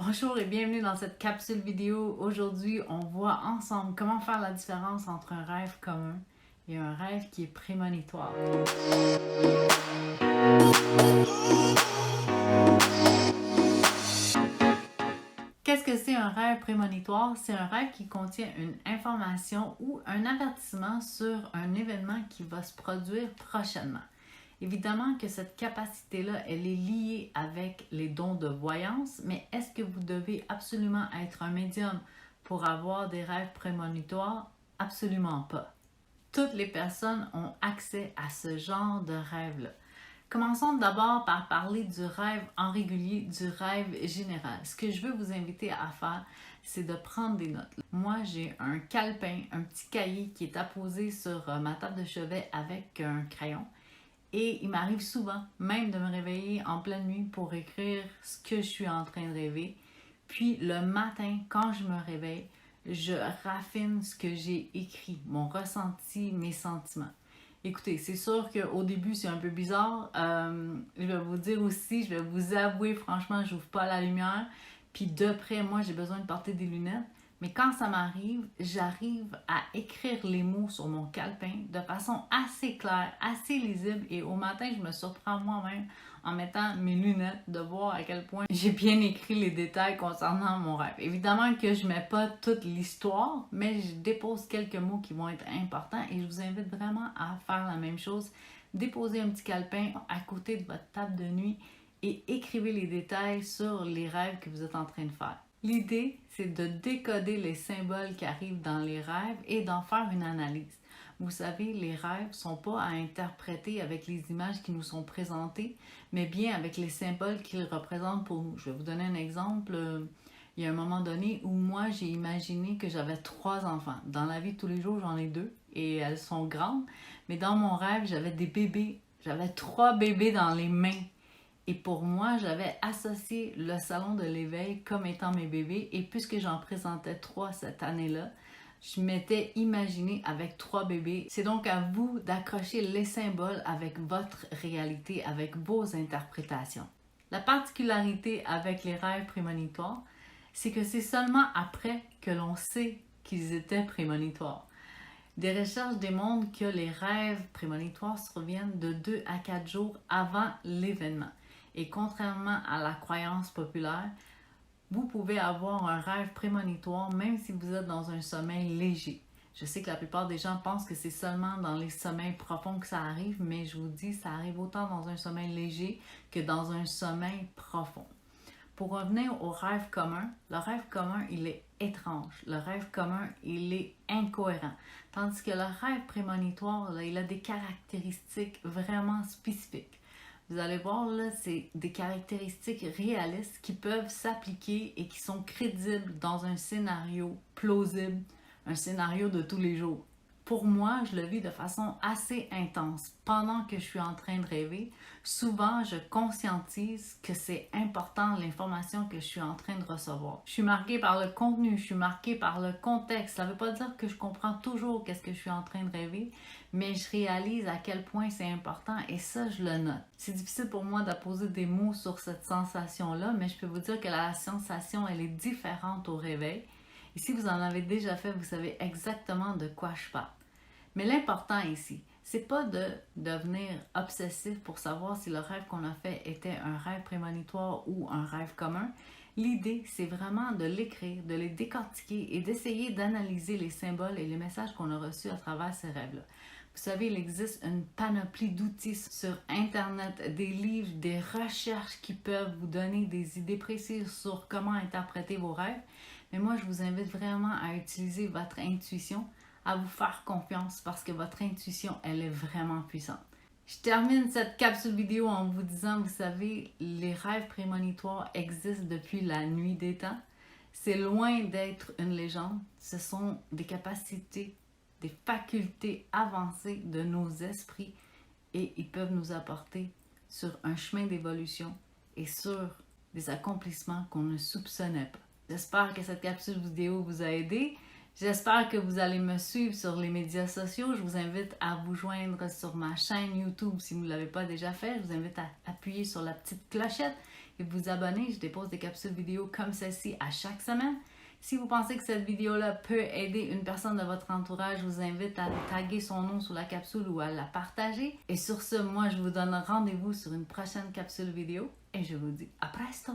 Bonjour et bienvenue dans cette capsule vidéo. Aujourd'hui, on voit ensemble comment faire la différence entre un rêve commun et un rêve qui est prémonitoire. Qu'est-ce que c'est un rêve prémonitoire? C'est un rêve qui contient une information ou un avertissement sur un événement qui va se produire prochainement. Évidemment que cette capacité-là, elle est liée avec les dons de voyance, mais est-ce que vous devez absolument être un médium pour avoir des rêves prémonitoires? Absolument pas. Toutes les personnes ont accès à ce genre de rêve-là. Commençons d'abord par parler du rêve en régulier, du rêve général. Ce que je veux vous inviter à faire, c'est de prendre des notes. Moi, j'ai un calepin, un petit cahier qui est apposé sur ma table de chevet avec un crayon. Et il m'arrive souvent même de me réveiller en pleine nuit pour écrire ce que je suis en train de rêver. Puis le matin, quand je me réveille, je raffine ce que j'ai écrit, mon ressenti, mes sentiments. Écoutez, c'est sûr qu'au début, c'est un peu bizarre. Je vais vous dire aussi, je vais vous avouer, franchement, je n'ouvre pas la lumière. Puis de près, moi, j'ai besoin de porter des lunettes. Mais quand ça m'arrive, j'arrive à écrire les mots sur mon calepin de façon assez claire, assez lisible. Et au matin, je me surprends moi-même en mettant mes lunettes de voir à quel point j'ai bien écrit les détails concernant mon rêve. Évidemment que je ne mets pas toute l'histoire, mais je dépose quelques mots qui vont être importants et je vous invite vraiment à faire la même chose. Déposez un petit calepin à côté de votre table de nuit et écrivez les détails sur les rêves que vous êtes en train de faire. L'idée, c'est de décoder les symboles qui arrivent dans les rêves et d'en faire une analyse. Vous savez, les rêves ne sont pas à interpréter avec les images qui nous sont présentées, mais bien avec les symboles qu'ils représentent pour nous. Je vais vous donner un exemple. Il y a un moment donné où moi, j'ai imaginé que j'avais 3 enfants. Dans la vie de tous les jours, j'en ai 2 et elles sont grandes. Mais dans mon rêve, j'avais des bébés. J'avais 3 bébés dans les mains. Et pour moi, j'avais associé le salon de l'éveil comme étant mes bébés. Et puisque j'en présentais 3 cette année-là, je m'étais imaginé avec 3 bébés. C'est donc à vous d'accrocher les symboles avec votre réalité, avec vos interprétations. La particularité avec les rêves prémonitoires, c'est que c'est seulement après que l'on sait qu'ils étaient prémonitoires. Des recherches démontrent que les rêves prémonitoires surviennent de 2 à 4 jours avant l'événement. Et contrairement à la croyance populaire, vous pouvez avoir un rêve prémonitoire même si vous êtes dans un sommeil léger. Je sais que la plupart des gens pensent que c'est seulement dans les sommeils profonds que ça arrive, mais je vous dis, ça arrive autant dans un sommeil léger que dans un sommeil profond. Pour revenir au rêve commun, le rêve commun, il est étrange. Le rêve commun, il est incohérent. Tandis que le rêve prémonitoire, là, il a des caractéristiques vraiment spécifiques. Vous allez voir, là, c'est des caractéristiques réalistes qui peuvent s'appliquer et qui sont crédibles dans un scénario plausible, un scénario de tous les jours. Pour moi, je le vis de façon assez intense. Pendant que je suis en train de rêver, souvent, je conscientise que c'est important l'information que je suis en train de recevoir. Je suis marquée par le contenu, je suis marquée par le contexte. Ça ne veut pas dire que je comprends toujours qu'est-ce que je suis en train de rêver, mais je réalise à quel point c'est important et ça, je le note. C'est difficile pour moi d'apposer des mots sur cette sensation-là, mais je peux vous dire que la sensation, elle est différente au réveil. Et si vous en avez déjà fait, vous savez exactement de quoi je parle. Mais l'important ici, c'est pas de devenir obsessif pour savoir si le rêve qu'on a fait était un rêve prémonitoire ou un rêve commun. L'idée, c'est vraiment de l'écrire, de les décortiquer et d'essayer d'analyser les symboles et les messages qu'on a reçus à travers ces rêves-là. Vous savez, il existe une panoplie d'outils sur Internet, des livres, des recherches qui peuvent vous donner des idées précises sur comment interpréter vos rêves. Mais moi, je vous invite vraiment à utiliser votre intuition, à vous faire confiance parce que votre intuition, elle est vraiment puissante. Je termine cette capsule vidéo en vous disant, vous savez, les rêves prémonitoires existent depuis la nuit des temps. C'est loin d'être une légende. Ce sont des capacités, des facultés avancées de nos esprits et ils peuvent nous apporter sur un chemin d'évolution et sur des accomplissements qu'on ne soupçonnait pas. J'espère que cette capsule vidéo vous a aidé. J'espère que vous allez me suivre sur les médias sociaux. Je vous invite à vous joindre sur ma chaîne YouTube si vous ne l'avez pas déjà fait. Je vous invite à appuyer sur la petite clochette et vous abonner. Je dépose des capsules vidéo comme celle-ci à chaque semaine. Si vous pensez que cette vidéo-là peut aider une personne de votre entourage, je vous invite à taguer son nom sous la capsule ou à la partager. Et sur ce, moi, je vous donne rendez-vous sur une prochaine capsule vidéo et je vous dis à presto!